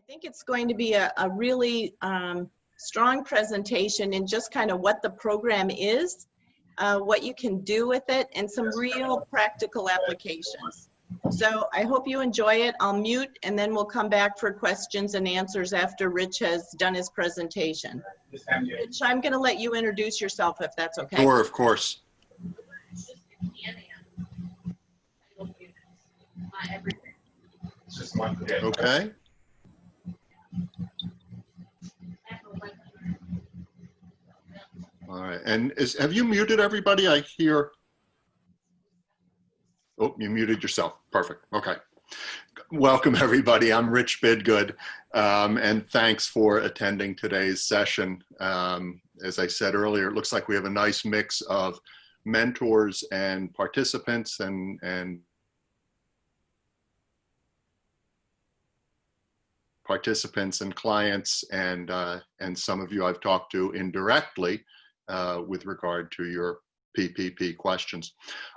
think it's going to be a really strong presentation in just kind of what the program is, what you can do with it, and some real practical applications. So I hope you enjoy it. I'll mute and then we'll come back for questions and answers after Rich has done his presentation. Rich, I'm going to let you introduce yourself if that's okay. Sure, of course. Okay. All right, and have you muted everybody? I hear. Oh, you muted yourself. Perfect. Okay. Welcome, everybody. I'm Rich Bidgood, and thanks for attending today's session. As I said earlier, it looks like we have a nice mix of mentors and participants, and participants and clients, and some of you I've talked to indirectly with regard to your PPP questions.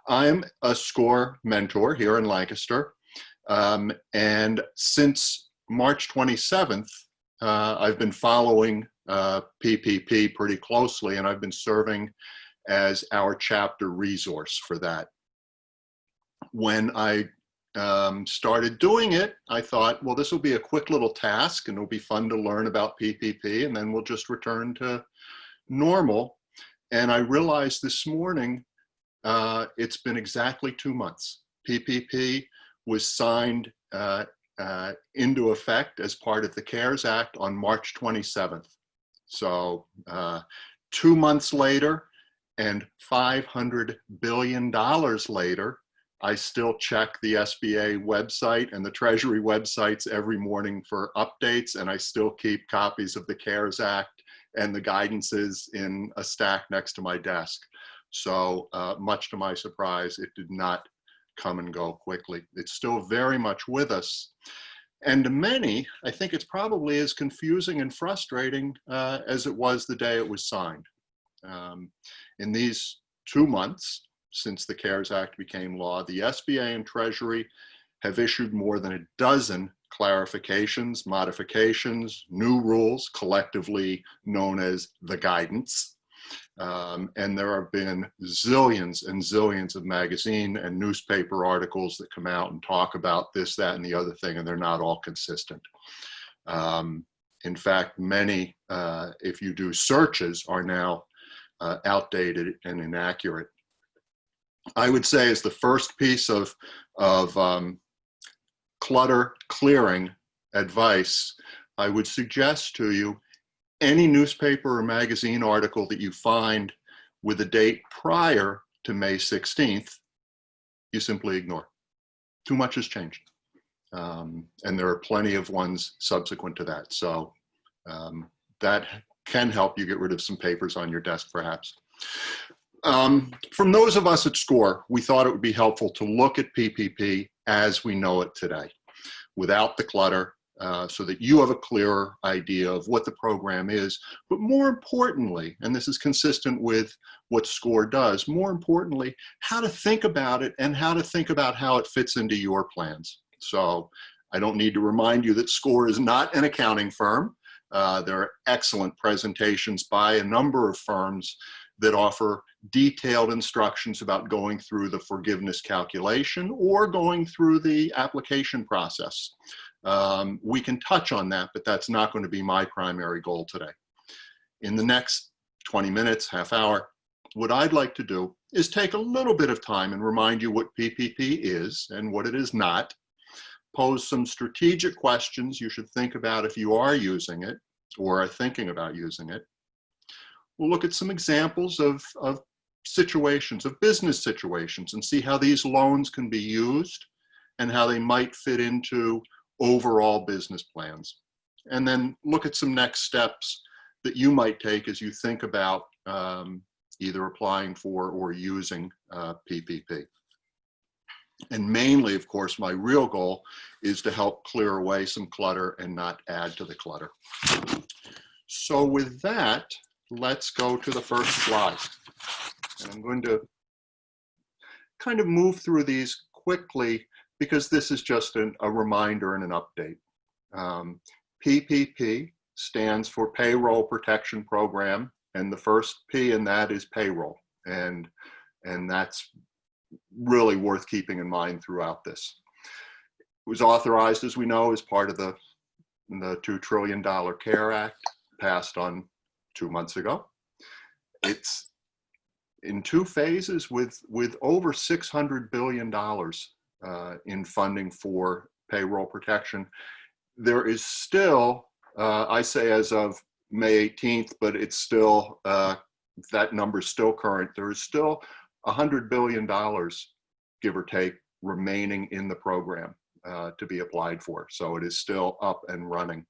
I'm a SCORE mentor here in Lancaster, and since March 27th, I've been following PPP pretty closely, and I've been serving as our chapter resource for that. When I started doing it, I thought, well, this will be a quick little task and it'll be fun to learn about PPP, and then we'll just return to normal. And I realized this morning, it's been exactly 2 months. PPP was signed into effect as part of the CARES Act on March 27th. So 2 months later and $500 billion later, I still check the SBA website and the Treasury websites every morning for updates, and I still keep copies of the CARES Act and the guidances in a stack next to my desk. So much to my surprise, it did not come and go quickly. It's still very much with us. And to many, I think it's probably as confusing and frustrating as it was the day it was signed. In these 2 months, since the CARES Act became law, the SBA and Treasury have issued more than a dozen clarifications, modifications, new rules, collectively known as the guidance. And there have been zillions and zillions of magazine and newspaper articles that come out and talk about this, that, and the other thing, and they're not all consistent. In fact, many, if you do searches, are now outdated and inaccurate. I would say as the first piece of clutter clearing advice, I would suggest to you any newspaper or magazine article that you find with a date prior to May 16th, you simply ignore. Too much has changed. And there are plenty of ones subsequent to that. So that can help you get rid of some papers on your desk, perhaps. From those of us at SCORE, we thought it would be helpful to look at PPP as we know it today, without the clutter, so that you have a clearer idea of what the program is. But more importantly, and this is consistent with what SCORE does, more importantly, how to think about it and how to think about how it fits into your plans. So I don't need to remind you that SCORE is not an accounting firm. There are excellent presentations by a number of firms that offer detailed instructions about going through the forgiveness calculation or going through the application process. We can touch on that, but that's not going to be my primary goal today. In the next 20 minutes, half hour, what I'd like to do is take a little bit of time and remind you what PPP is and what it is not, pose some strategic questions you should think about if you are using it or are thinking about using it. We'll look at some examples of situations, of business situations, and see how these loans can be used and how they might fit into overall business plans. And then look at some next steps that you might take as you think about either applying for or using PPP. And mainly, of course, my real goal is to help clear away some clutter and not add to the clutter. So with that, let's go to the first slide. And I'm going to kind of move through these quickly because this is just a reminder and an update. PPP stands for Payroll Protection Program, and the first P in that is payroll. And that's really worth keeping in mind throughout this. It was authorized, as we know, as part of the $2 trillion CARE Act, passed on 2 months ago. It's in 2 phases with over $600 billion in funding for payroll protection. There is still, I say as of May 18th, but it's still, that number is still current. There is still $100 billion, give or take, remaining in the program to be applied for. So it is still up and running.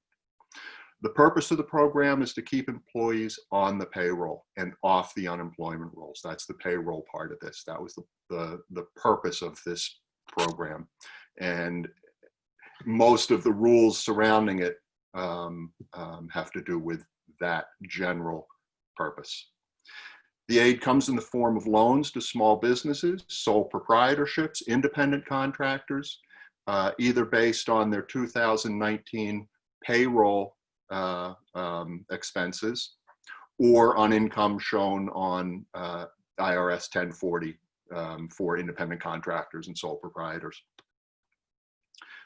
The purpose of the program is to keep employees on the payroll and off the unemployment rolls. That's the payroll part of this. That was the purpose of this program. And most of the rules surrounding it have to do with that general purpose. The aid comes in the form of loans to small businesses, sole proprietorships, independent contractors, either based on their 2019 payroll expenses or on income shown on IRS 1040 for independent contractors and sole proprietors.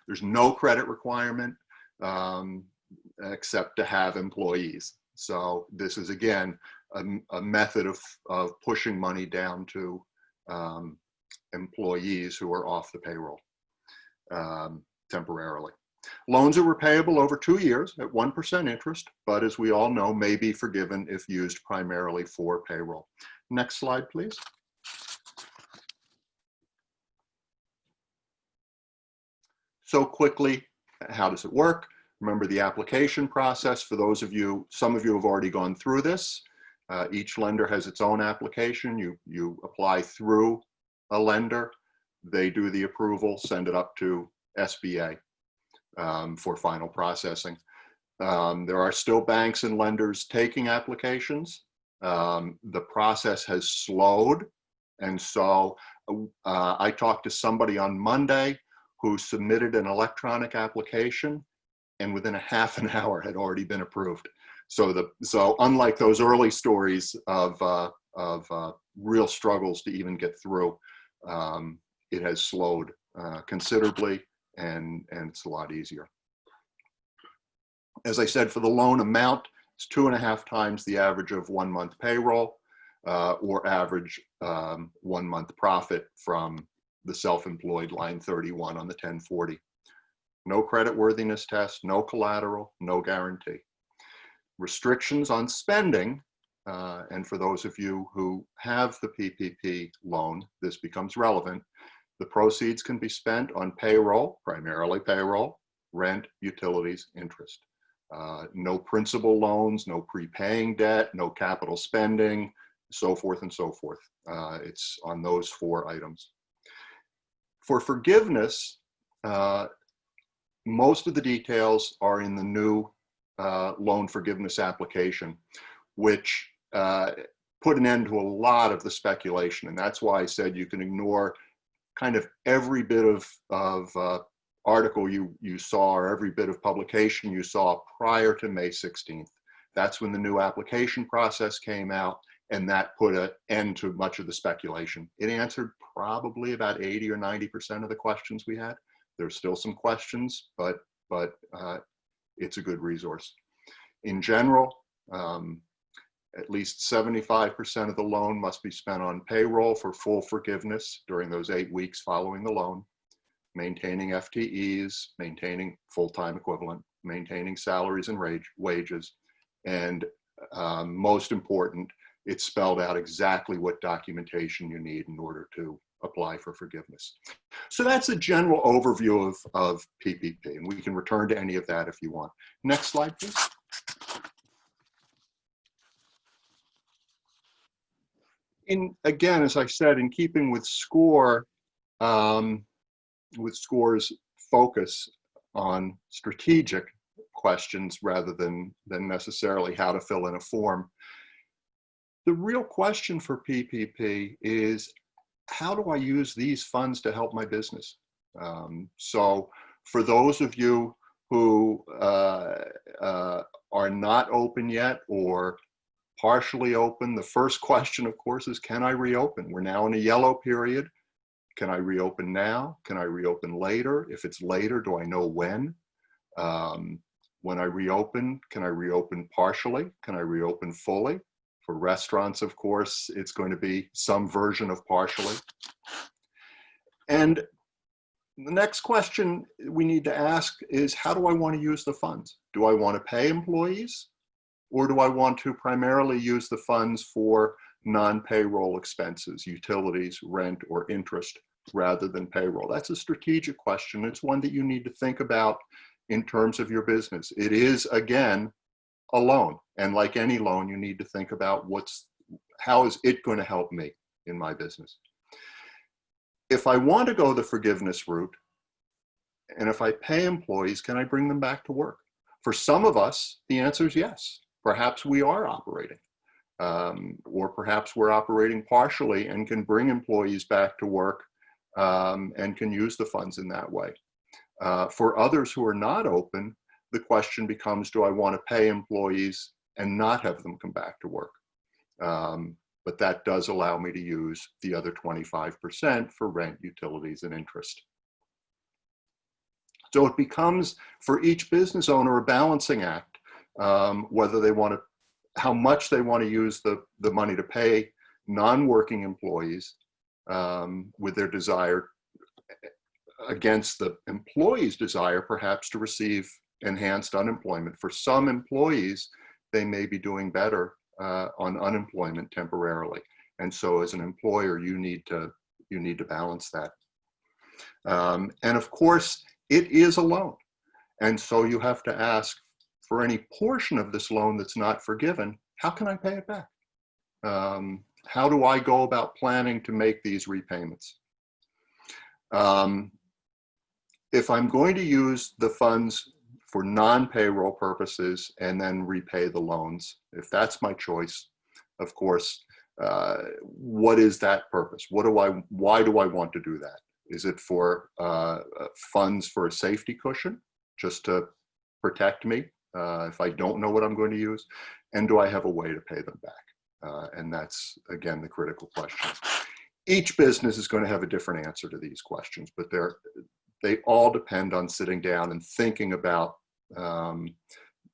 There's no credit requirement except to have employees. So this is, again, a method of pushing money down to employees who are off the payroll temporarily. Loans are repayable over 2 years at 1% interest, but as we all know, may be forgiven if used primarily for payroll. Next slide, please. So quickly, how does it work? Remember the application process. For those of you, some of you have already gone through this. Each lender has its own application. You apply through a lender. They do the approval, send it up to SBA for final processing. There are still banks and lenders taking applications. The process has slowed. And so I talked to somebody on Monday who submitted an electronic application and within a half an hour had already been approved. So unlike those early stories of real struggles to even get through, it has slowed considerably, and it's a lot easier. As I said, for the loan amount, it's 2.5 times the average of 1 month payroll or average 1 month profit from the self-employed line 31 on the 1040. No creditworthiness test, no collateral, no guarantee. Restrictions on spending, and for those of you who have the PPP loan, this becomes relevant. The proceeds can be spent on payroll, primarily payroll, rent, utilities, interest. No principal loans, no prepaying debt, no capital spending, so forth and so forth. It's on those 4 items. For forgiveness, most of the details are in the new loan forgiveness application, which put an end to a lot of the speculation. And that's why I said you can ignore kind of every bit of article you saw or every bit of publication you saw prior to May 16th. That's when the new application process came out, and that put an end to much of the speculation. It answered probably about 80 or 90% of the questions we had. There's still some questions, but it's a good resource. In general, at least 75% of the loan must be spent on payroll for full forgiveness during those 8 weeks following the loan, maintaining FTEs, maintaining full-time equivalent, maintaining salaries and wages, and most important, it's spelled out exactly what documentation you need in order to apply for forgiveness. So that's a general overview of PPP, and we can return to any of that if you want. Next slide, please. Again, as I said, in keeping with SCORE, with SCORE's focus on strategic questions rather than necessarily how to fill in a form, the real question for PPP is, how do I use these funds to help my business? So for those of you who are not open yet or partially open, the first question, of course, is can I reopen? We're now in a yellow period. Can I reopen now? Can I reopen later? If it's later, do I know when? When I reopen, can I reopen partially? Can I reopen fully? For restaurants, of course, it's going to be some version of partially. And the next question we need to ask is, how do I want to use the funds? Do I want to pay employees, or do I want to primarily use the funds for non-payroll expenses, utilities, rent, or interest, rather than payroll? That's a strategic question. It's one that you need to think about in terms of your business. It is, again, a loan. And like any loan, you need to think about how is it going to help me in my business? If I want to go the forgiveness route, and if I pay employees, can I bring them back to work? For some of us, the answer is yes. Perhaps we are operating, or perhaps we're operating partially and can bring employees back to work and can use the funds in that way. For others who are not open, the question becomes, do I want to pay employees and not have them come back to work? But that does allow me to use the other 25% for rent, utilities, and interest. So it becomes, for each business owner, a balancing act, whether they want to, how much they want to use the money to pay non-working employees with their desire against the employee's desire, perhaps, to receive enhanced unemployment. For some employees, they may be doing better on unemployment temporarily. And so as an employer, you need to balance that. And of course, it is a loan. And so you have to ask, for any portion of this loan that's not forgiven, how can I pay it back? How do I go about planning to make these repayments? If I'm going to use the funds for non-payroll purposes and then repay the loans, if that's my choice, of course, what is that purpose? Why do I want to do that? Is it for funds for a safety cushion, just to protect me if I don't know what I'm going to use? And do I have a way to pay them back? And that's, again, the critical question. Each business is going to have a different answer to these questions, but they all depend on sitting down and thinking about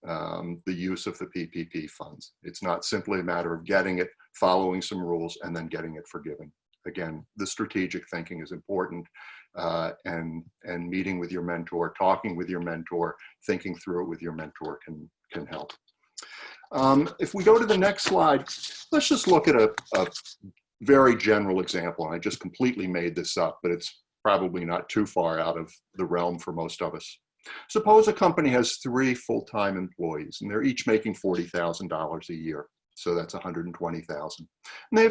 the use of the PPP funds. It's not simply a matter of getting it, following some rules, and then getting it forgiven. Again, the strategic thinking is important, and meeting with your mentor, talking with your mentor, thinking through it with your mentor can help. If we go to the next slide, let's just look at a very general example. I just completely made this up, but it's probably not too far out of the realm for most of us. Suppose a company has 3 full-time employees, and they're each making $40,000 a year. So that's $120,000. And they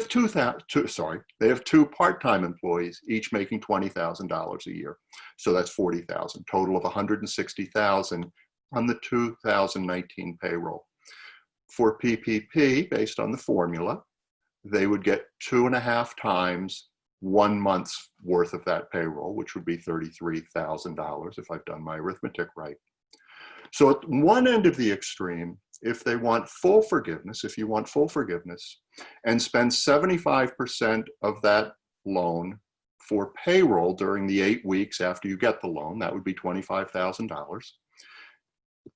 have two part-time employees, each making $20,000 a year. So that's $40,000, total of $160,000 on the 2019 payroll. For PPP, based on the formula, they would get 2.5 times 1 month's worth of that payroll, which would be $33,000 if I've done my arithmetic right. So at one end of the extreme, if they want full forgiveness, if you want full forgiveness, and spend 75% of that loan for payroll during the 8 weeks after you get the loan, that would be $25,000,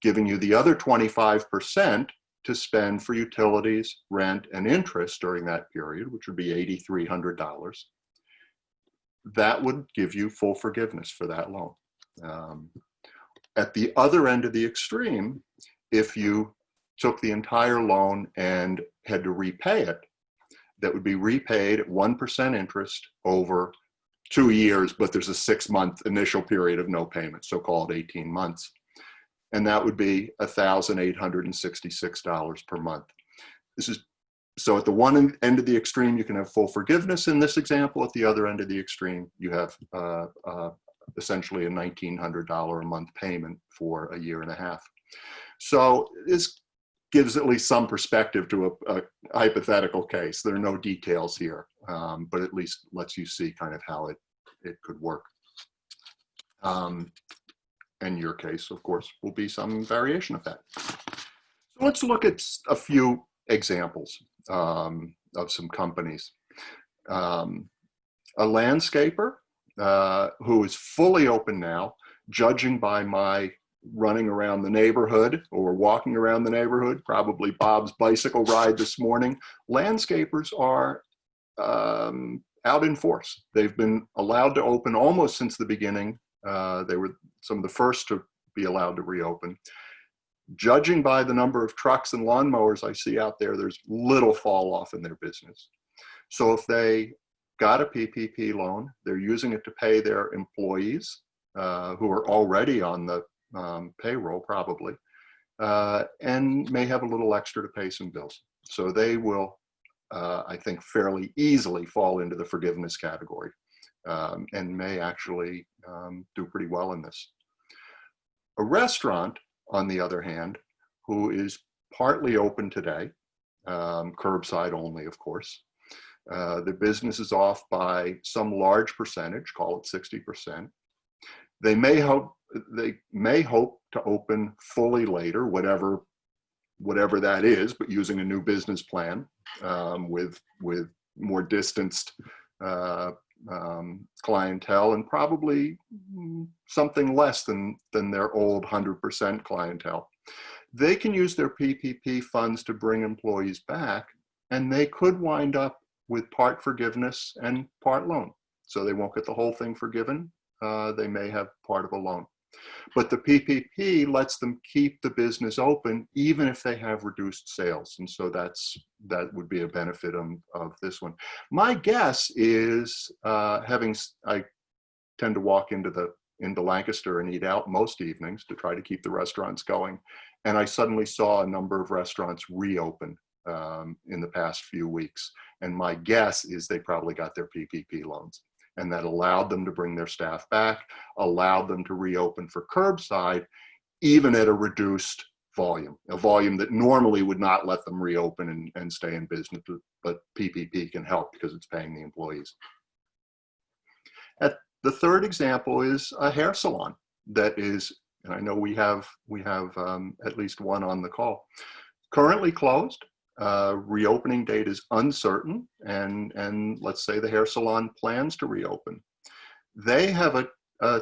giving you the other 25% to spend for utilities, rent, and interest during that period, which would be $8,300. That would give you full forgiveness for that loan. At the other end of the extreme, if you took the entire loan and had to repay it, that would be repaid at 1% interest over 2 years, but there's a 6-month initial period of no payment, so called 18 months. And that would be $1,866 per month. So at the one end of the extreme, you can have full forgiveness in this example. At the other end of the extreme, you have essentially a $1,900 a month payment for a 1.5 years. So this gives at least some perspective to a hypothetical case. There are no details here, but at least lets you see kind of how it could work. and your case, of course, will be some variation of that. So let's look at a few examples of some companies. A landscaper who is fully open now, judging by my running around the neighborhood or walking around the neighborhood, probably Bob's bicycle ride this morning. Landscapers are out in force. They've been allowed to open almost since the beginning. They were some of the first to be allowed to reopen. Judging by the number of trucks and lawnmowers I see out there, there's little fall off in their business. So if they got a PPP loan, they're using it to pay their employees who are already on the payroll probably, and may have a little extra to pay some bills. So they will, I think, fairly easily fall into the forgiveness category and may actually do pretty well in this. A restaurant, on the other hand, who is partly open today, curbside only, of course. The business is off by some large percentage, call it 60%. They may hope to open fully later, whatever that is, but using a new business plan with more distanced clientele and probably something less than their old 100% clientele. They can use their PPP funds to bring employees back, and they could wind up with part forgiveness and part loan. So they won't get the whole thing forgiven. They may have part of a loan. But the PPP lets them keep the business open even if they have reduced sales. And so that would be a benefit of this one. My guess is, I tend to walk into Lancaster and eat out most evenings to try to keep the restaurants going. And I suddenly saw a number of restaurants reopen in the past few weeks. And my guess is they probably got their PPP loans. And that allowed them to bring their staff back, allowed them to reopen for curbside, even at a reduced volume, a volume that normally would not let them reopen and stay in business, but PPP can help because it's paying the employees. The third example is a hair salon that is, and I know we have at least one on the call, currently closed. Reopening date is uncertain, and let's say the hair salon plans to reopen. They have a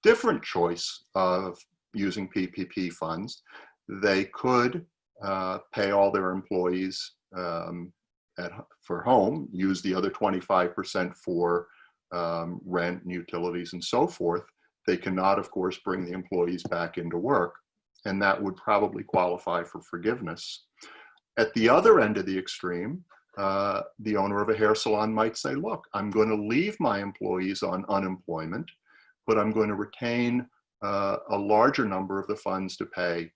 different choice of using PPP funds. They could pay all their employees for home, use the other 25% for rent and utilities and so forth. They cannot, of course, bring the employees back into work, and that would probably qualify for forgiveness. At the other end of the extreme, the owner of a hair salon might say, look, I'm going to leave my employees on unemployment, but I'm going to retain a larger number of the funds to pay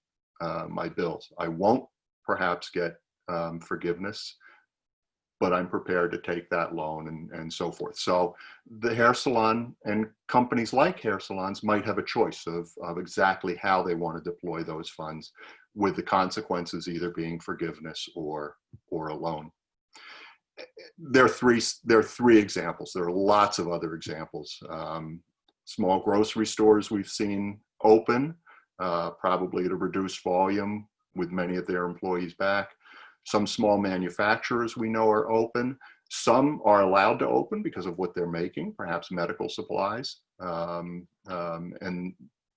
my bills. I won't perhaps get forgiveness, but I'm prepared to take that loan and so forth. So the hair salon and companies like hair salons might have a choice of exactly how they want to deploy those funds, with the consequences either being forgiveness or a loan. There are three examples. There are lots of other examples. Small grocery stores we've seen open, probably at a reduced volume with many of their employees back. Some small manufacturers we know are open. Some are allowed to open because of what they're making, perhaps medical supplies,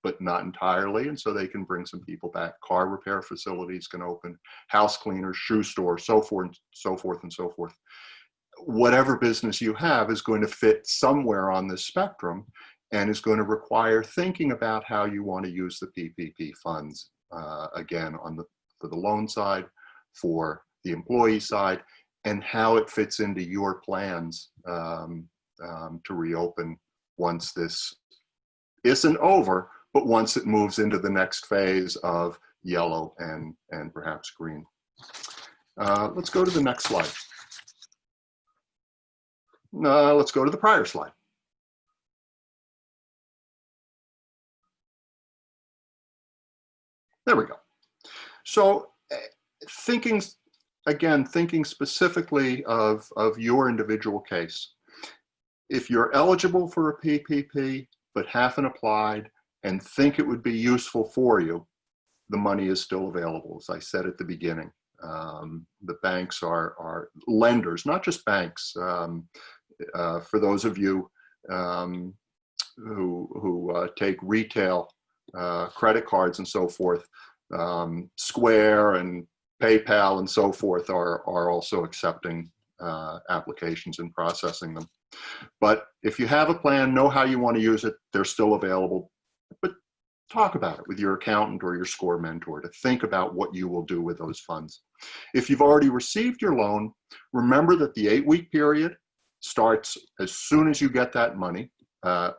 but not entirely, and so they can bring some people back. Car repair facilities can open, house cleaners, shoe stores, so forth and so forth. Whatever business you have is going to fit somewhere on this spectrum and is going to require thinking about how you want to use the PPP funds, again, for the loan side, for the employee side, and how it fits into your plans to reopen once this isn't over, but once it moves into the next phase of yellow and perhaps green. Let's go to the next slide. Let's go to the prior slide. There we go. So thinking specifically of your individual case, if you're eligible for a PPP but haven't applied, and think it would be useful for you, the money is still available. As I said at the beginning, the banks are lenders, not just banks. For those of you who take retail credit cards and so forth, Square and PayPal and so forth are also accepting applications and processing them. But if you have a plan, know how you want to use it, they're still available. But talk about it with your accountant or your SCORE mentor to think about what you will do with those funds. If you've already received your loan, remember that the 8-week period starts as soon as you get that money,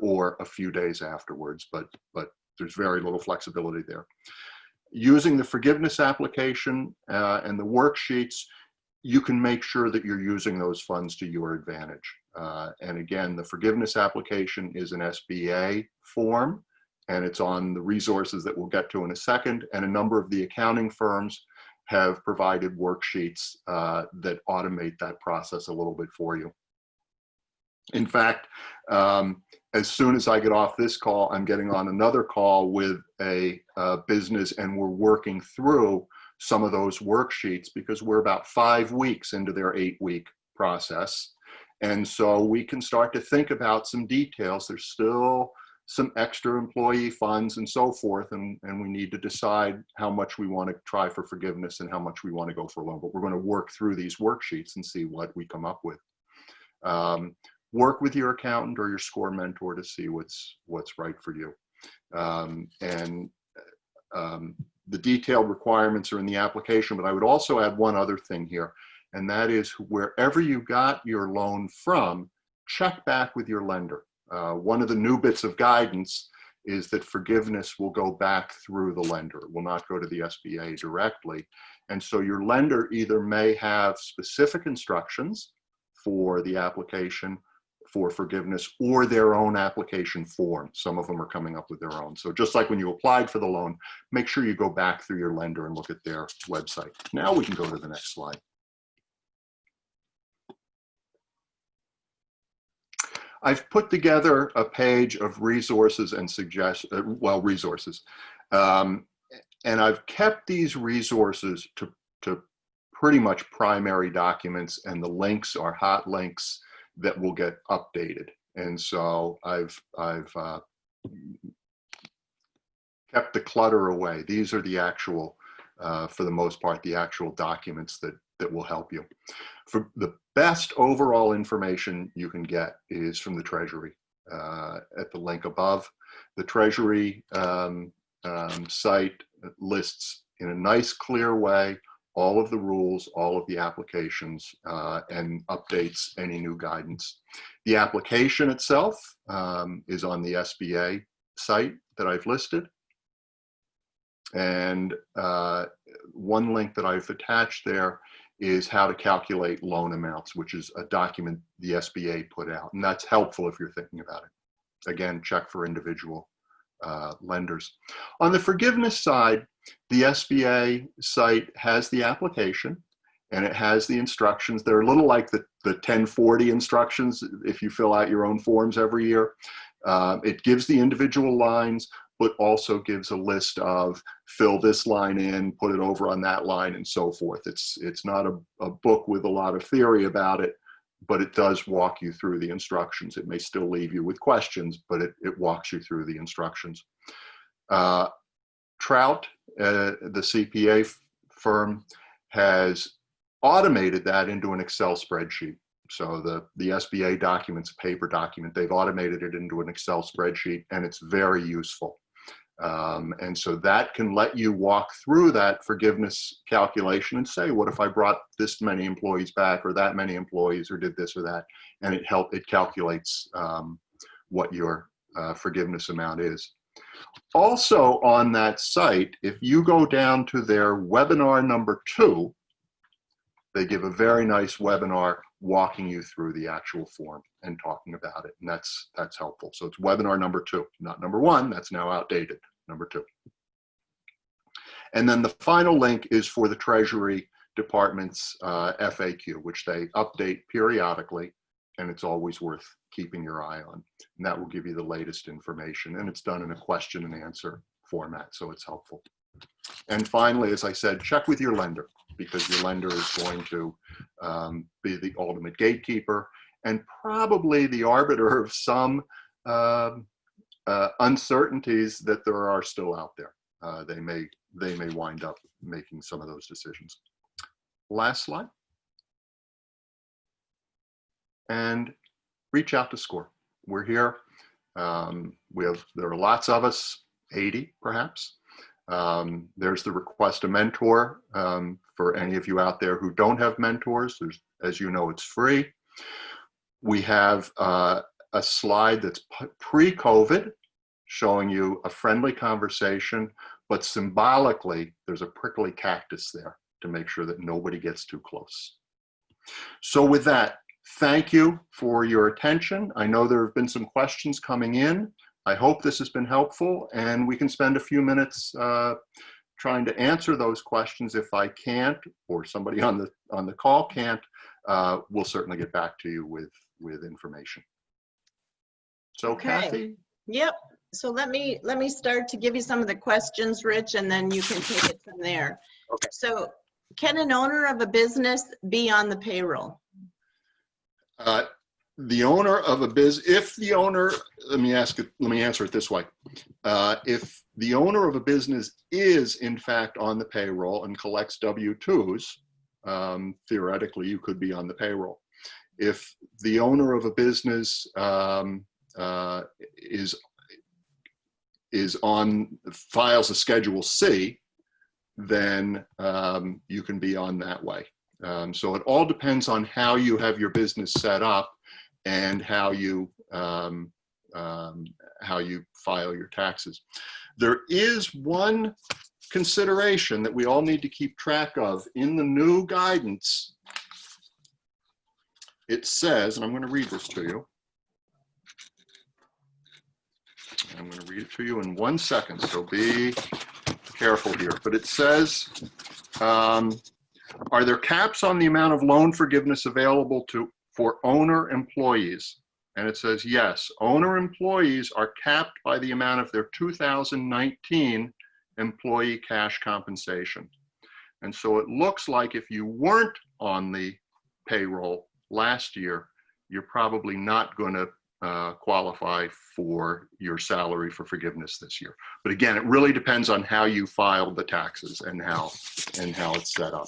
or a few days afterwards, but there's very little flexibility there. Using the forgiveness application and the worksheets, you can make sure that you're using those funds to your advantage. And again, the forgiveness application is an SBA form, and it's on the resources that we'll get to in a second. And a number of the accounting firms have provided worksheets that automate that process a little bit for you. In fact, as soon as I get off this call, I'm getting on another call with a business, and we're working through some of those worksheets because we're about 5 weeks into their 8-week process. And so we can start to think about some details. There's still some extra employee funds and so forth, and we need to decide how much we want to try for forgiveness and how much we want to go for loan. But we're going to work through these worksheets and see what we come up with. Work with your accountant or your SCORE mentor to see what's right for you. The detailed requirements are in the application, but I would also add one other thing here, and that is wherever you got your loan from, check back with your lender. One of the new bits of guidance is that forgiveness will go back through the lender. It will not go to the SBA directly. And so your lender either may have specific instructions for the application for forgiveness or their own application form. Some of them are coming up with their own. So just like when you applied for the loan, make sure you go back through your lender and look at their website. Now we can go to the next slide. I've put together a page of resources and resources. And I've kept these resources to pretty much primary documents, and the links are hot links that will get updated. And so I've kept the clutter away. These are the actual, for the most part, the actual documents that will help you. For the best overall information you can get is from the Treasury. At the link above, the Treasury site lists in a nice, clear way all of the rules, all of the applications, and updates any new guidance. The application itself is on the SBA site that I've listed. And one link that I've attached there is how to calculate loan amounts, which is a document the SBA put out. And that's helpful if you're thinking about it. Again, check for individual lenders. On the forgiveness side, the SBA site has the application and it has the instructions. They're a little like the 1040 instructions if you fill out your own forms every year. It gives the individual lines, but also gives a list of fill this line in, put it over on that line, and so forth. It's not a book with a lot of theory about it, but it does walk you through the instructions. It may still leave you with questions, but it walks you through the instructions. Trout, the CPA firm, has automated that into an Excel spreadsheet. So the SBA document's a paper document. They've automated it into an Excel spreadsheet, and it's very useful. And so that can let you walk through that forgiveness calculation and say, what if I brought this many employees back, or that many employees, or did this or that? And it calculates what your forgiveness amount is. Also on that site, if you go down to their webinar number 2, they give a very nice webinar walking you through the actual form and talking about it. And that's helpful. So it's webinar number 2, not number 1. That's now outdated, number 2. And then the final link is for the Treasury Department's FAQ, which they update periodically. and it's always worth keeping your eye on. And that will give you the latest information, and it's done in a question and answer format, so it's helpful. And finally, as I said, check with your lender, because your lender is going to be the ultimate gatekeeper and probably the arbiter of some uncertainties that there are still out there. They may wind up making some of those decisions. Last slide. And reach out to SCORE. We're here. There are lots of us, 80 perhaps. There's the request a mentor for any of you out there who don't have mentors. There's, as you know, it's free. We have a slide that's pre-COVID showing you a friendly conversation, but symbolically, there's a prickly cactus there to make sure that nobody gets too close. So with that, thank you for your attention. I know there have been some questions coming in. I hope this has been helpful, and we can spend a few minutes trying to answer those questions. If I can't, or somebody on the call can't, we'll certainly get back to you with information. So Okay. Kathy? Yep. So let me start to give you some of the questions, Rich, and then you can take it from there. Okay. So can an owner of a business be on the payroll? The owner of a if the owner, let me answer it this way. If the owner of a business is in fact on the payroll and collects W-2s, theoretically you could be on the payroll. If the owner of a business files a Schedule C, then you can be on that way. So it all depends on how you have your business set up and how you file your taxes. There is one consideration that we all need to keep track of in the new guidance. It says, and I'm going to read this to you. I'm going to read it to you in 1 second, so be careful here. But it says, are there caps on the amount of loan forgiveness available for owner employees? And it says, yes, owner employees are capped by the amount of their 2019 employee cash compensation. And so it looks like if you weren't on the payroll last year, you're probably not going to qualify for your salary for forgiveness this year. But again, it really depends on how you filed the taxes and how it's set up.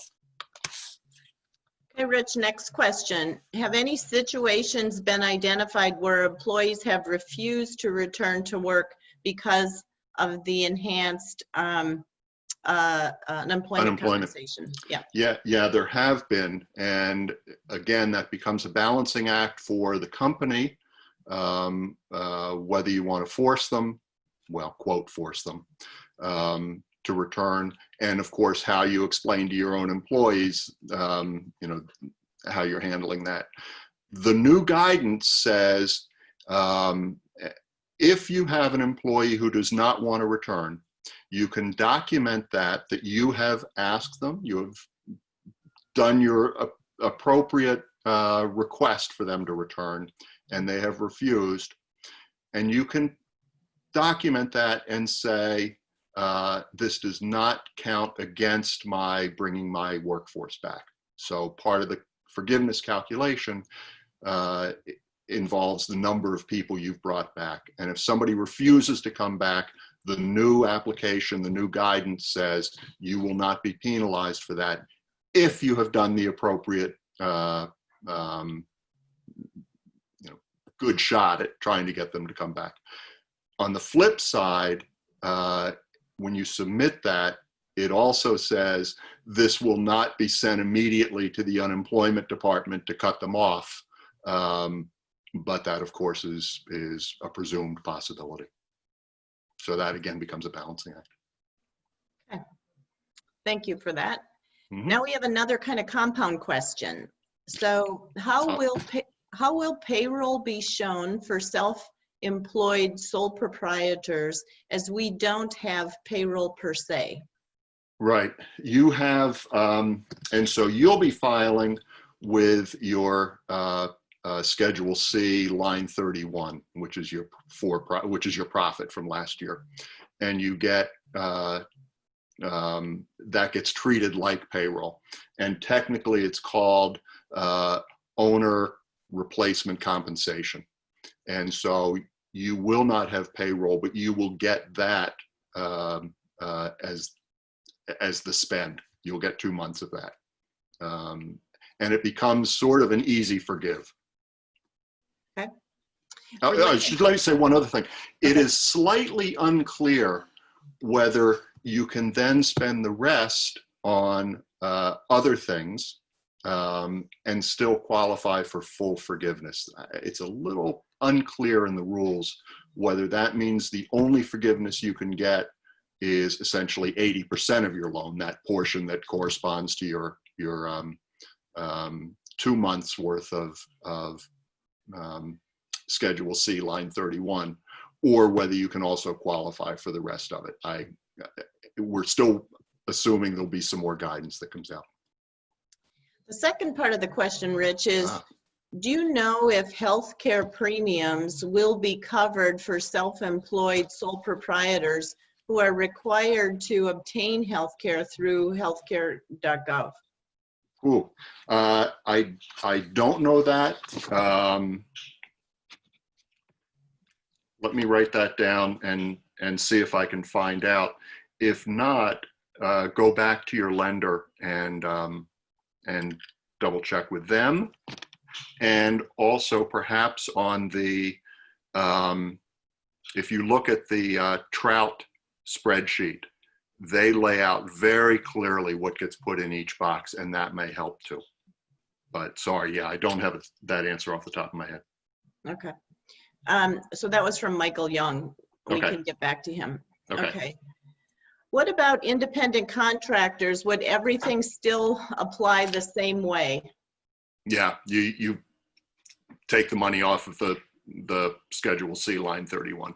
Okay, Rich, next question. Have any situations been identified where employees have refused to return to work because of the enhanced unemployment compensation? Yeah, there have been. And again, that becomes a balancing act for the company, whether you want to force them, well, quote, force them, to return, and of course how you explain to your own employees how you're handling that. The new guidance says if you have an employee who does not want to return, you can document that you have asked them, you have done your appropriate request for them to return, and they have refused, and you can document that and say, this does not count against my bringing my workforce back. So part of the forgiveness calculation involves the number of people you've brought back. And if somebody refuses to come back, the new application, the new guidance says you will not be penalized for that if you have done the appropriate good shot at trying to get them to come back. On the flip side, when you submit that, it also says this will not be sent immediately to the unemployment department to cut them off. But that, of course, is a presumed possibility. So that, again, becomes a balancing act. Okay. Thank you for that. Mm-hmm. Now we have another kind of compound question. So how will payroll be shown for self-employed sole proprietors, as we don't have payroll per se? Right. You have, and so you'll be filing with your Schedule C, line 31, which is your profit from last year, and you get that gets treated like payroll, and technically it's called owner replacement compensation, and so you will not have payroll, but you will get that as the spend. You'll get 2 months of that, and it becomes sort of an easy forgive. Okay. Let me say one other thing. It Okay. is slightly unclear whether you can then spend the rest on other things and still qualify for full forgiveness. It's a little unclear in the rules whether that means the only forgiveness you can get is essentially 80% of your loan, that portion that corresponds to your 2 months worth of Schedule C, line 31, or whether you can also qualify for the rest of it. We're still assuming there'll be some more guidance that comes out. The second part of the question, Rich, is do you know if healthcare premiums will be covered for self-employed sole proprietors who are required to obtain healthcare through healthcare.gov? Ooh, I don't know that. Let me write that down and see if I can find out. If not, go back to your lender and double check with them. And also perhaps on the, if you look at the Trout spreadsheet, they lay out very clearly what gets put in each box, and that may help too. But sorry, yeah, I don't have that answer off the top of my head. Okay. So that was from Michael Young. We Okay. can get back to him. Okay. Okay. What about independent contractors? Would everything still apply the same way? Yeah, you take the money off of the Schedule C, line 31.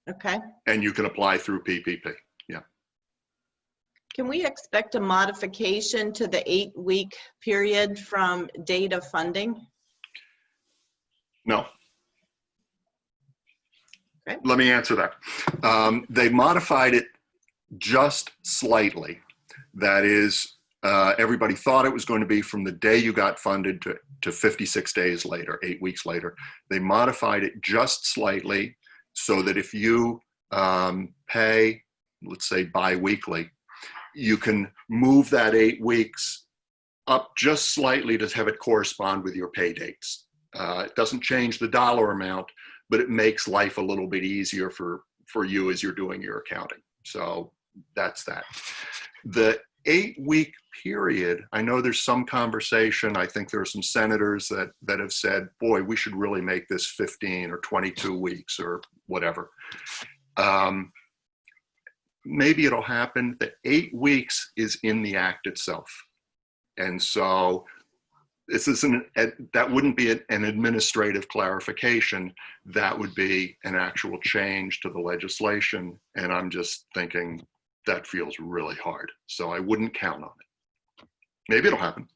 Okay. And you can apply through PPP. Yeah. Can we expect a modification to the 8-week period from date of funding? No. Okay. Let me answer that. They modified it just slightly. That is, everybody thought it was going to be from the day you got funded to 56 days later, 8 weeks later. They modified it just slightly so that if you pay, let's say bi-weekly, you can move that 8 weeks up just slightly to have it correspond with your pay dates. It doesn't change the dollar amount, but it makes life a little bit easier for you as you're doing your accounting. So that's that. The 8-week period, I know there's some conversation. I think there are some senators that have said, boy, we should really make this 15 or 22 weeks or whatever. Maybe it'll happen. The 8 weeks is in the act itself. And so this isn't, that wouldn't be an administrative clarification. That would be an actual change to the legislation. And I'm just thinking that feels really hard. So I wouldn't count on it. Maybe it'll happen.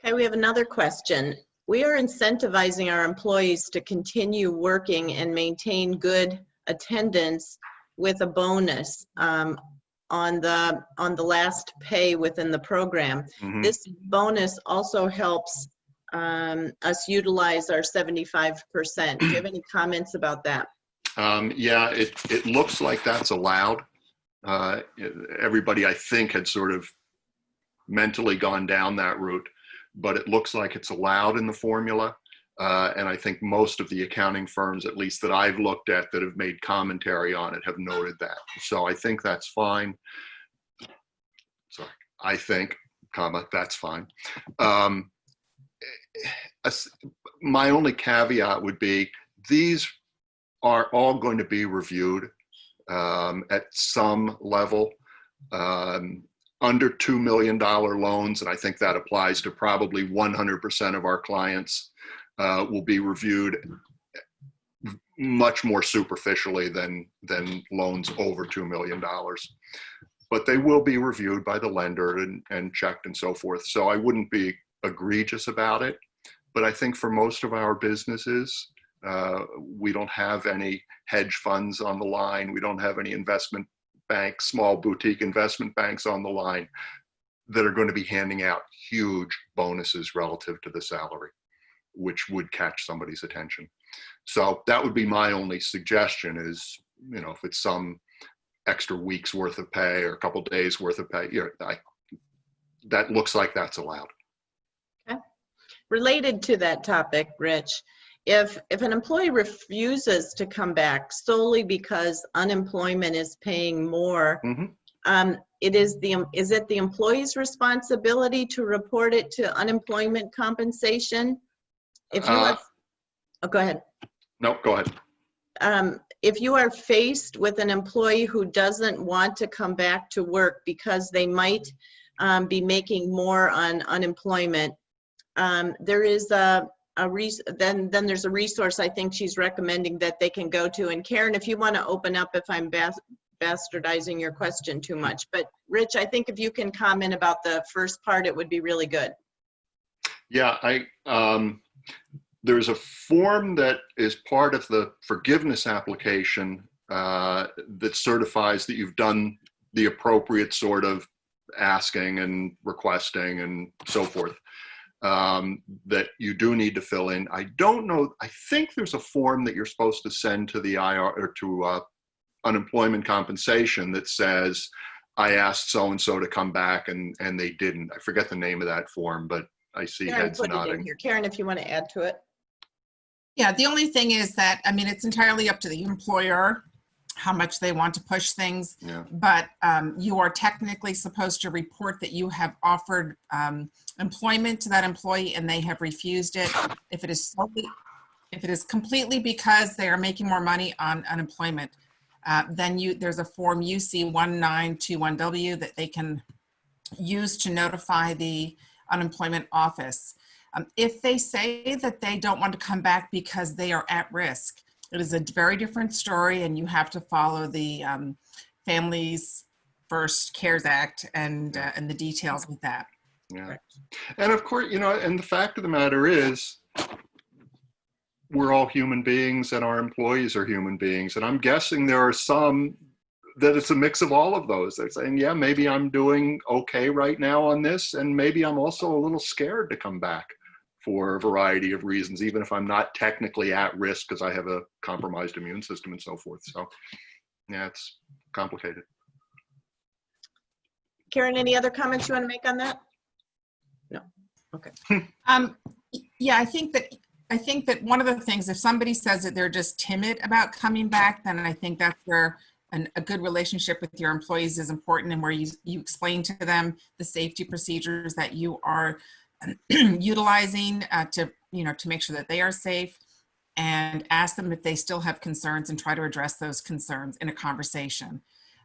Okay, we have another question. We are incentivizing our employees to continue working and maintain good attendance with a bonus on the last pay within the program. Mm-hmm. This bonus also helps us utilize our 75%. Do you have any comments about that? Yeah, it looks like that's allowed. Everybody, I think, had sort of mentally gone down that route, but it looks like it's allowed in the formula. And I think most of the accounting firms, at least that I've looked at that have made commentary on it, have noted that. So I think that's fine. Sorry, I think, that's fine. My only caveat would be these are all going to be reviewed at some level. Under $2 million loans, and I think that applies to probably 100% of our clients, will be reviewed much more superficially than loans over $2 million. But they will be reviewed by the lender and checked and so forth. So I wouldn't be egregious about it. But I think for most of our businesses, we don't have any hedge funds on the line. We don't have any investment banks, small boutique investment banks on the line that are going to be handing out huge bonuses relative to the salary, which would catch somebody's attention. So that would be my only suggestion is, you know, if it's some extra week's worth of pay or a couple days worth of pay, you know, that looks like that's allowed. Okay. Related to that topic, Rich, if an employee refuses to come back solely because unemployment is paying more, is it the employee's responsibility to report it to unemployment compensation? If you are, oh, go ahead. No, go ahead. If you are faced with an employee who doesn't want to come back to work because they might be making more on unemployment, there is then there's a resource I think she's recommending that they can go to. And Karen, if you want to open up, if I'm bastardizing your question too much, but Rich, I think if you can comment about the first part, it would be really good. Yeah, there's a form that is part of the forgiveness application that certifies that you've done the appropriate sort of asking and requesting and so forth, that you do need to fill in. I don't know, I think there's a form that you're supposed to send to the IR or to unemployment compensation that says, I asked so-and-so to come back and they didn't. I forget the name of that form, but I see Karen, heads put nodding. it in here. Karen, if you want to add to it. Yeah, the only thing is that, I mean, it's entirely up to the employer how much they want to push things, Yeah. but you are technically supposed to report that you have offered employment to that employee and they have refused it. If it is completely because they are making more money on unemployment, then there's a form UC 1921W that they can use to notify the unemployment office. If they say that they don't want to come back because they are at risk, it is a very different story, and you have to follow the Families First CARES Act and the details with that. Yeah. And of course, you know, and the fact of the matter is, we're all human beings and our employees are human beings. And I'm guessing there are some that it's a mix of all of those. They're saying, yeah, maybe I'm doing okay right now on this, and maybe I'm also a little scared to come back for a variety of reasons, even if I'm not technically at risk because I have a compromised immune system and so forth. So yeah, it's complicated. Karen, any other comments you want to make on that? No. Okay. Yeah, I think that one of the things, if somebody says that they're just timid about coming back, then I think that's where a good relationship with your employees is important, and where you explain to them the safety procedures that you are utilizing to make sure that they are safe, and ask them if they still have concerns and try to address those concerns in a conversation.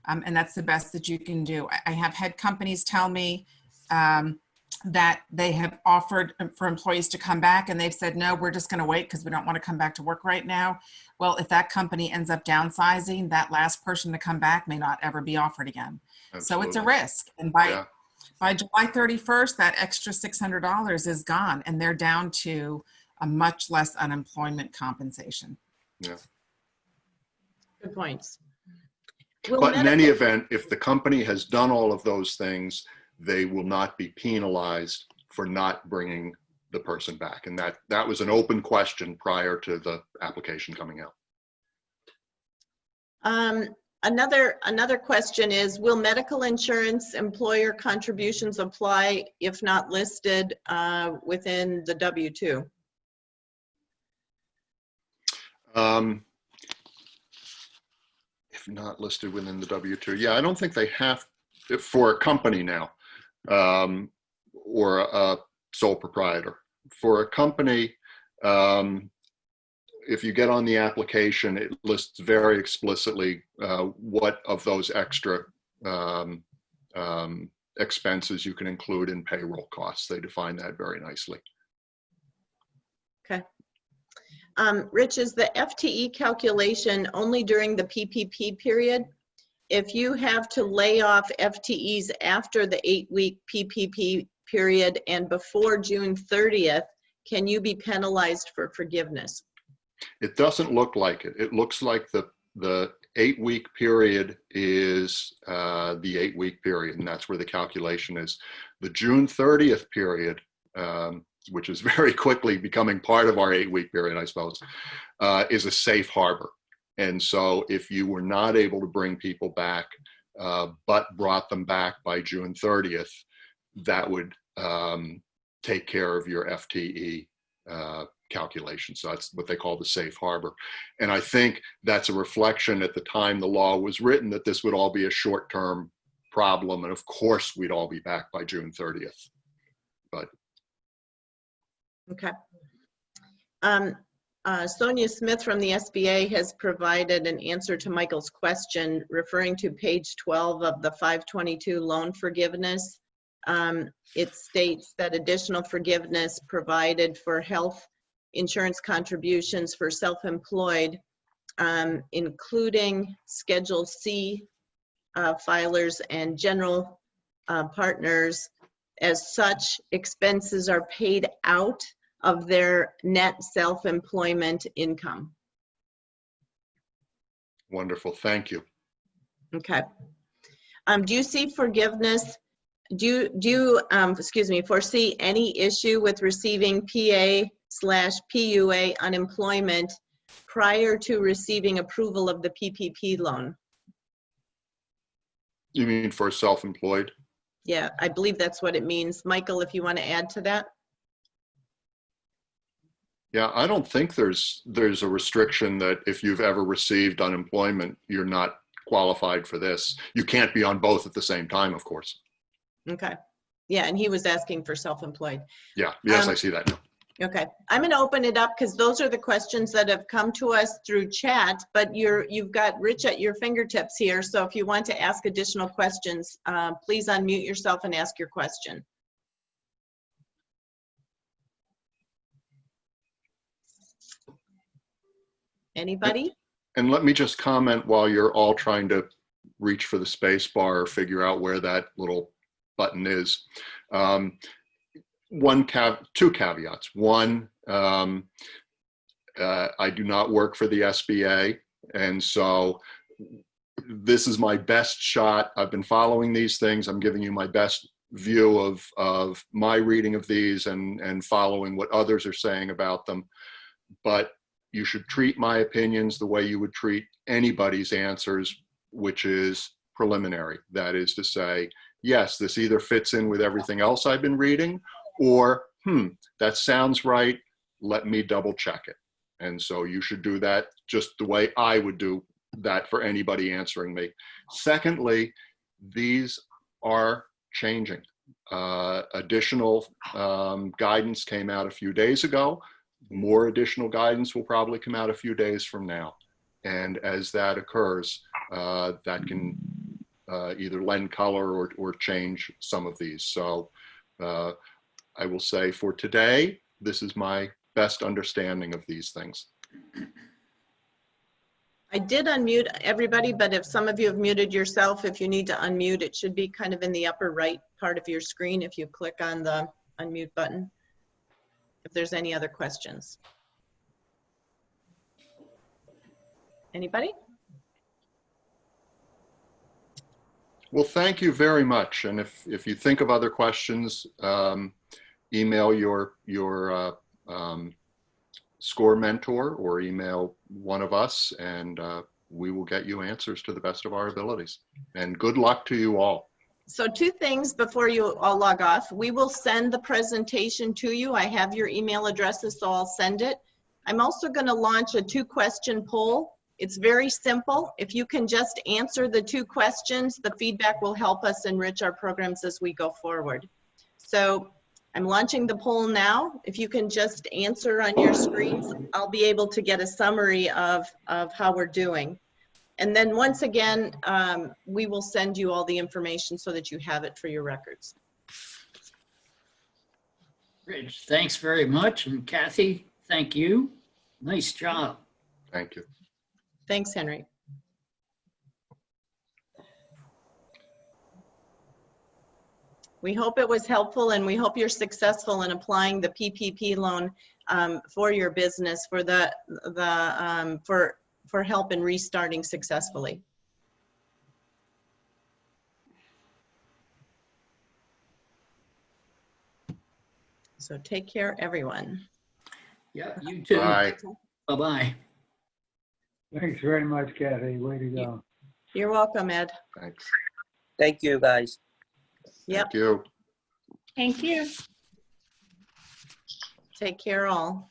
And that's the best that you can do. I have had companies tell me that they have offered for employees to come back, and they've said, no, we're just going to wait because we don't want to come back to work right now. Well, if that company ends up downsizing, that last person to come back may not ever be offered again. Absolutely. So it's a risk. And by July 31st, that extra $600 is gone, and they're down to a much less unemployment compensation. Yeah. Good points. But in any event, if the company has done all of those things, they will not be penalized for not bringing the person back. And that was an open question prior to the application coming out. Another question is, will medical insurance employer contributions apply if not listed within the W-2? If not listed within the W-2, yeah, I don't think they have for a company now, or a sole proprietor. For a company, if you get on the application, it lists very explicitly what of those extra expenses you can include in payroll costs. They define that very nicely. Okay. Rich, is the FTE calculation only during the PPP period? If you have to lay off FTEs after the 8-week PPP period and before June 30th, can you be penalized for forgiveness? It doesn't look like it. It looks like the 8-week period is the 8-week period, and that's where the calculation is. The June 30th period, which is very quickly becoming part of our 8-week period, I suppose, is a safe harbor. And so if you were not able to bring people back, but brought them back by June 30th, that would take care of your FTE calculation. So that's what they call the safe harbor. And I think that's a reflection at the time the law was written that this would all be a short-term problem. And of course, we'd all be back by June 30th. But Okay. Sonia Smith from the SBA has provided an answer to Michael's question referring to page 12 of the 522 loan forgiveness. It states that additional forgiveness provided for health insurance contributions for self-employed, including Schedule C filers and general partners. As such, expenses are paid out of their net self-employment income. wonderful, thank you. Okay. Do you see forgiveness? Do you foresee any issue with receiving PA/PUA unemployment prior to receiving approval of the PPP loan? You mean for self-employed? Yeah, I believe that's what it means. Michael, if you want to add to that. Yeah, I don't think there's a restriction that if you've ever received unemployment, you're not qualified for this. You can't be on both at the same time, of course. Okay. Yeah, and he was asking for self-employed. Yeah, yes, I see that now. Okay, I'm going to open it up because those are the questions that have come to us through chat, but you've got Rich at your fingertips here. So if you want to ask additional questions, please unmute yourself and ask your question. Anybody? And let me just comment while you're all trying to reach for the space bar or figure out where that little button is. Two caveats. One, I do not work for the SBA, and so this is my best shot. I've been following these things. I'm giving you my best view of my reading of these and following what others are saying about them. But you should treat my opinions the way you would treat anybody's answers, which is preliminary. That is to say, yes, this either fits in with everything else I've been reading, or, that sounds right, let me double check it. And so you should do that just the way I would do that for anybody answering me. Secondly, these are changing. Additional guidance came out a few days ago. More additional guidance will probably come out a few days from now. And as that occurs, that can either lend color or change some of these. So I will say for today, this is my best understanding of these things. I did unmute everybody, but if some of you have muted yourself, if you need to unmute, it should be kind of in the upper right part of your screen if you click on the unmute button. If there's any other questions. Anybody? Well, thank you very much. And if you think of other questions, email your SCORE mentor or email one of us, and we will get you answers to the best of our abilities. And good luck to you all. So two things before you all log off. We will send the presentation to you. I have your email addresses, so I'll send it. I'm also going to launch a 2-question poll. It's very simple. If you can just answer the 2 questions, the feedback will help us enrich our programs as we go forward. So I'm launching the poll now. If you can just answer on your screens, I'll be able to get a summary of how we're doing. And then once again, we will send you all the information so that you have it for your records. Rich, thanks very much. And Kathy, thank you. Nice job. Thank you. Thanks, Henry. We hope it was helpful, and we hope you're successful in applying the PPP loan for your business for help in restarting successfully. So take care, everyone. Yeah, you too. Bye. Bye-bye. Thanks very much, Kathy. Way to go. You're welcome, Ed. Thanks. Thank you, guys. Yep. Thank you. Thank you. Take care, all.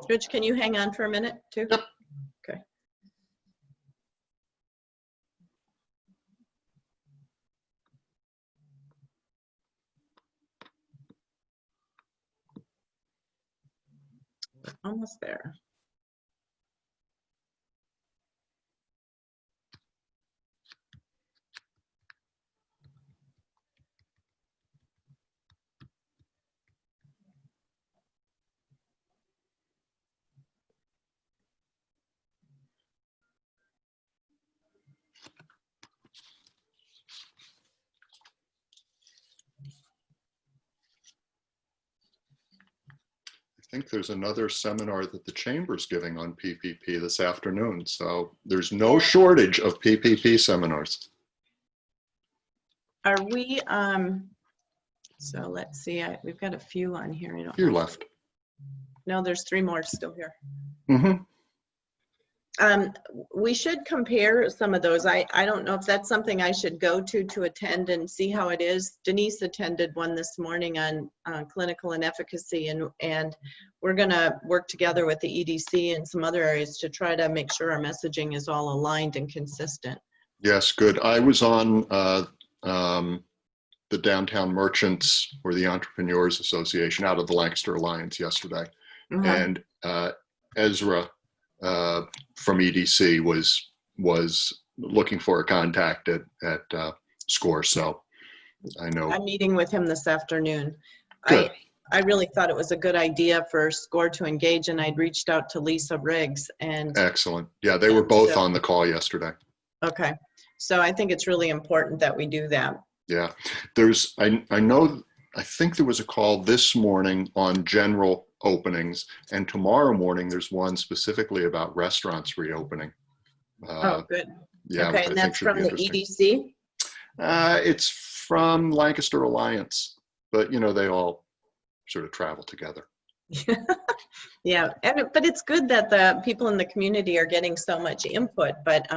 Rich, can you hang on for a minute, too? Yep. Okay. Almost there. I think there's another seminar that the Chamber's giving on PPP this afternoon. So there's no shortage of PPP seminars. Are we, so let's see, we've got a few on here. I don't You know. left. No, there's 3 more still here. Mm-hmm. We should compare some of those. I don't know if that's something I should go to attend and see how it is. Denise attended one this morning on clinical and efficacy, and we're going to work together with the EDC and some other areas to try to make sure our messaging is all aligned and consistent. Yes, good. I was on the Downtown Merchants or the Entrepreneurs Association out of the Lancaster Alliance yesterday. Mhm. And Ezra from EDC was looking for a contact at SCORE. So I know. I'm meeting with him this afternoon. Good. I really thought it was a good idea for SCORE to engage, and I'd reached out to Lisa Riggs. And Excellent. Yeah, they were both on the call yesterday. okay, so I think it's really important that we do that. Yeah, I think there was a call this morning on general openings, and tomorrow morning there's one specifically about restaurants reopening. Oh, good. Yeah, Okay, which and I think that's should from be the interesting. EDC? It's from Lancaster Alliance, but you know, they all sort of travel together. Yeah, but it's good that the people in the community are getting so much input, but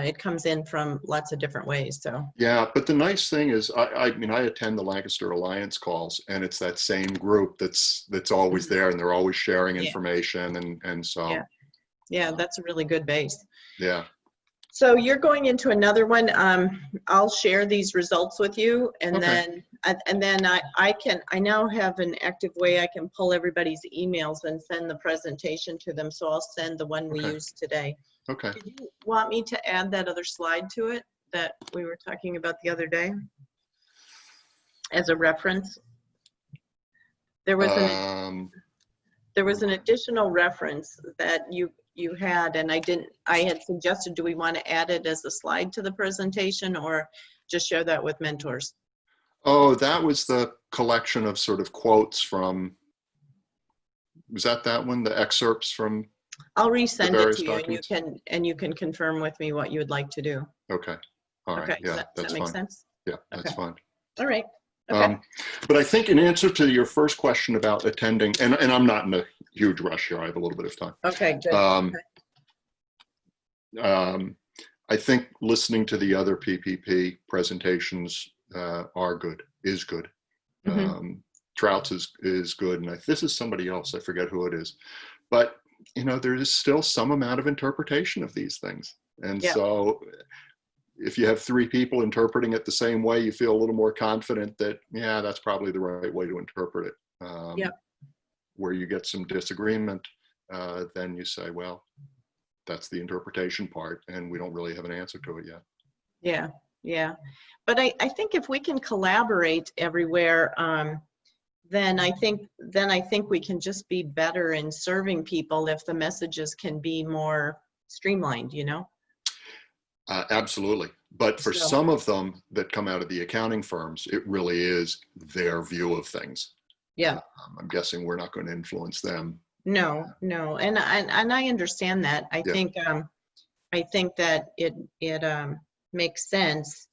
it comes in from lots of different ways, so. Yeah, but the nice thing is, I mean, I attend the Lancaster Alliance calls, and it's that same group that's always there, and they're always sharing information, and so. Yeah, that's a really good base. Yeah. So you're going into another one. I'll share these results with you, and Okay. then I now have an active way I can pull everybody's emails and send the presentation to them. So I'll send the one we Okay. used today. Okay. Did you want me to add that other slide to it that we were talking about the other day as a reference? There was an additional reference that you had, and I had suggested, do we want to add it as a slide to the presentation or just share that with mentors? Oh, that was the collection of sort of quotes from, was that one, the excerpts from? I'll resend it various to you, documents? and you can confirm with me what you would like to do. Okay. All right. Okay, Yeah, does that's that make fine. sense? Yeah, that's Okay. fine. All right. Okay. But I think in answer to your first question about attending, and I'm not in a huge rush here, I have a little bit of time. Okay, good. I think listening to the other PPP presentations is good. Mhm. Trout's is good, and this is somebody else, I forget who it is. But, you know, there is still some amount of interpretation of these things. And Yeah. so if you have 3 people interpreting it the same way, you feel a little more confident that, yeah, that's probably the right way to interpret it. Yeah. Where you get some disagreement, then you say, well, that's the interpretation part, and we don't really have an answer to it yet. Yeah. But I think if we can collaborate everywhere, then I think we can just be better in serving people if the messages can be more streamlined, you know? Absolutely. But for So- some of them that come out of the accounting firms, it really is their view of things. Yeah. I'm guessing we're not going to influence them. No, and I understand that. I Yeah. think that it makes sense.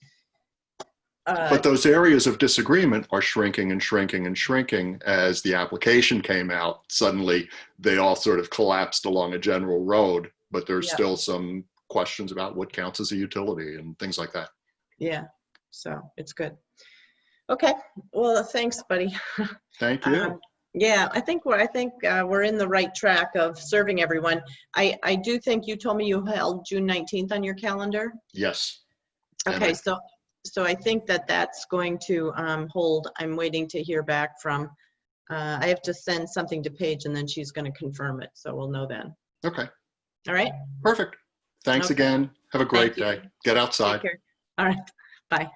But those areas of disagreement are shrinking and shrinking and shrinking as the application came out. Suddenly, they all sort of collapsed along a general road, but there's Yeah. still some questions about what counts as a utility and things like that. Yeah, so it's good. Okay, well, thanks, buddy. Thank you. Yeah, I think we're in the right track of serving everyone. I do think you told me you held June 19th on your calendar. Yes. And Okay, so I think that's going to hold. I'm waiting to hear back from, I have to send something to Paige and then she's going to confirm it. So we'll know then. Okay. All right. Perfect. Thanks Okay. again. Have a great Thank you. day. Get outside. Take care. All right. Bye.